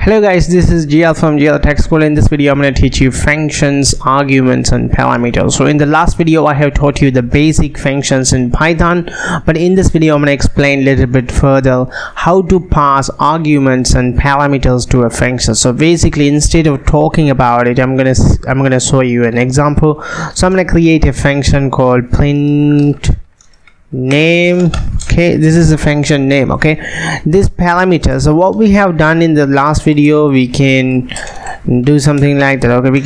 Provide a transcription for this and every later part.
Hello guys, this is GL from GL Tech School. In this video I'm going to teach you functions, arguments and parameters. So in the last video I have taught you the basic functions in Python, but in this video I'm going to explain a little bit further how to pass arguments and parameters to a function. So basically, instead of talking about it, I'm going to show you an example. So I'm going to create a function called print name. Okay, this is a function name. Okay, this parameter, so what we have done in the last video, we can do something like that. Okay, we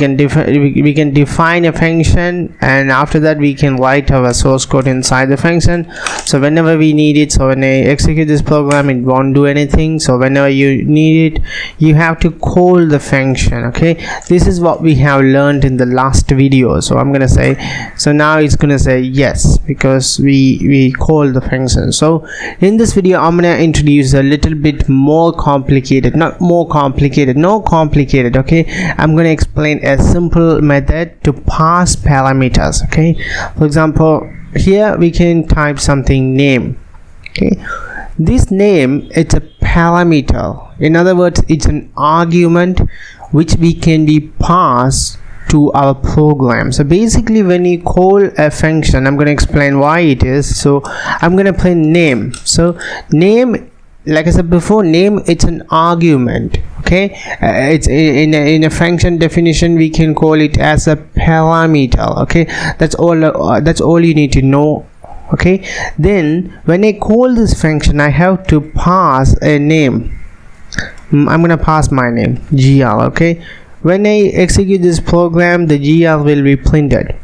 can define a function, and after that we can write our source code inside the function, so whenever we need it. So when I execute this program, it won't do anything. So whenever you need it, you have to call the function. Okay, this is what we have learned in the last video. So I'm gonna say, so now it's gonna say yes, because we call the function. So in this video I'm gonna introduce a little bit more complicated, not more complicated, no complicated. Okay, I'm gonna explain a simple method to pass parameters. Okay, for example, here we can type something name. Okay, this name, it's a parameter. In other words, it's an argument which we can be passed to our program. So basically, when you call a function, I'm going to explain why it is. So I'm going to play name. So name, like I said before, name, it's an argument. Okay, it's in a function definition we can call it as a parameter. Okay, that's all you need to know. Okay, then when I call this function, I have to pass a name. I'm going to pass my name, GL. Okay, when I execute this program, the GL will be printed.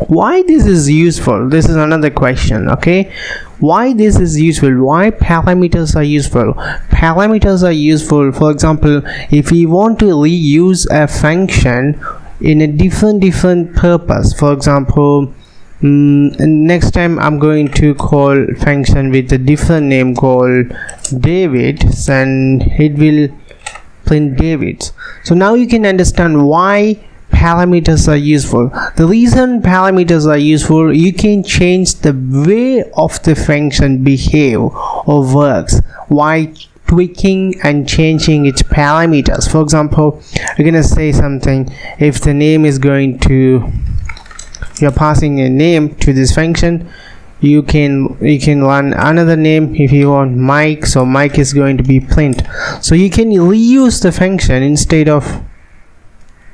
Why this is useful? This is another question. Okay, why this is useful? Why parameters are useful? Parameters are useful, for example, if we want to reuse a function in a different purpose. For example, next time I'm going to call function with a different name called David, and it will print David. So now you can understand why parameters are useful. The reason parameters are useful, you can change the way of the function behave or works while tweaking and changing its parameters. For example, you're gonna say something, if the name is going to, you're passing a name to this function, you can run another name if you want Mike, so Mike is going to be print. So you can reuse the function instead of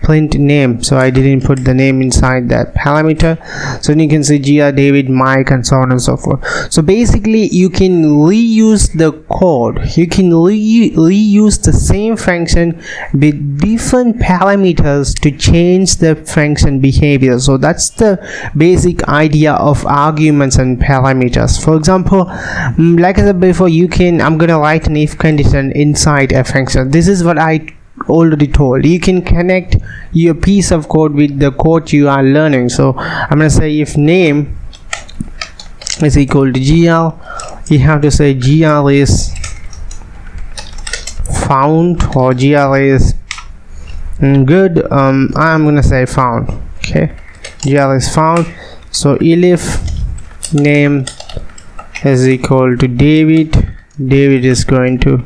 print name. So I didn't put the name inside that parameter, so you can see GR David, Mike, and so on and so forth. So basically, you can reuse the code, you can reuse the same function with different parameters to change the function behavior. So that's the basic idea of arguments and parameters. For example, like I said before, I'm gonna write an if condition inside a function. This is what I already told. You can connect your piece of code with the code you are learning. So I'm gonna say if name is equal to GL, you have to say GL is found, or GL is good. I'm gonna say found. Okay, GL is found. So if name is equal to David, David is going to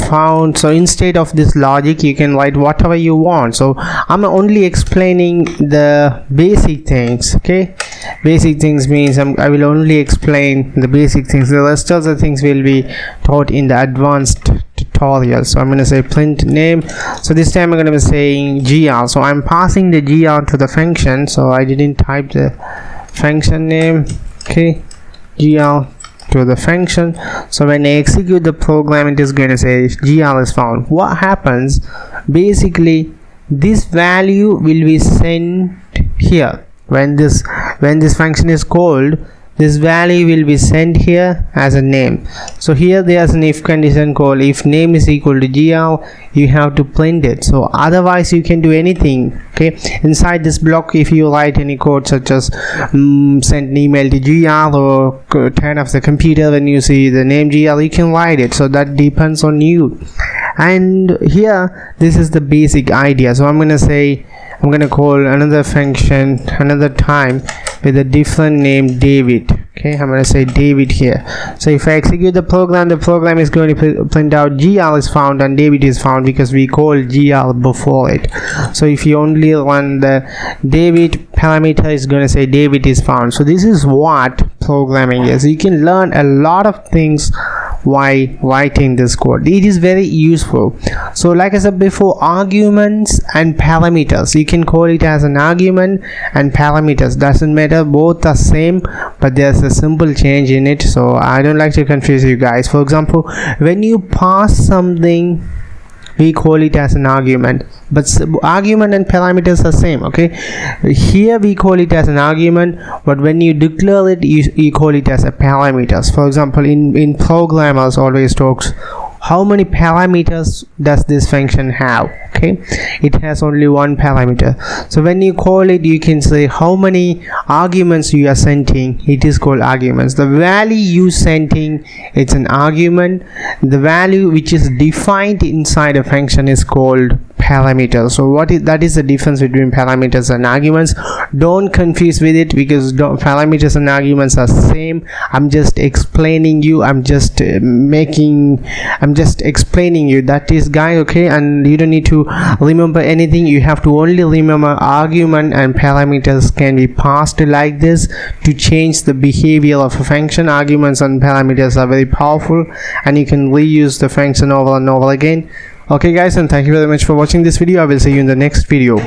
found. So instead of this logic, you can write whatever you want. So I'm only explaining the basic things. Okay, basic things means I will only explain the basic things. The rest of the things will be taught in the advanced tutorial. So I'm going to say print name. So this time I'm going to be saying GL. So I'm passing the GL to the function, so I didn't type the function name. Okay, GL to the function. So when I execute the program, it is going to say GL is found. What happens, basically this value will be sent here. When this function is called, this value will be sent here as a name. So here there's an if condition called if name is equal to GL, you have to print it. So otherwise you can do anything. Okay, inside this block, if you write any code such as send an email to GL or turn off the computer when you see the name GL, you can write it. So that depends on you. And here, this is the basic idea. So I'm gonna call another function another time with a different name, David. Okay, I'm going to say David here. So if I execute the program is going to print out GL is found and David is found because we called GL before it. So if you only run the David parameter, is going to say David is found. So this is what programming is. You can learn a lot of things while writing this code. It is very useful. So like I said before, arguments and parameters, you can call it as an argument and parameters, doesn't matter, both are same, but there's a simple change in it. So I don't like to confuse you guys. For example, when you pass something, we call it as an argument, but argument and parameters are same. Okay, here we call it as an argument, but when you declare it, you call it as a parameters. For example, in programmers always talks, how many parameters does this function have? Okay, it has only one parameter. So when you call it, you can say how many arguments you are sending. It is called arguments. The value you sending, it's an argument. The value which is defined inside a function is called parameters. So that is the difference between parameters and arguments. Don't confuse with it, because parameters and arguments are same. I'm just explaining you, I'm just explaining you, that is guy. Okay, and you don't need to remember anything. You have to only remember argument and parameters can be passed like this to change the behavior of a function. Arguments and parameters are very powerful and you can reuse the function over and over again. Okay guys, and thank you very much for watching this video. I will see you in the next video.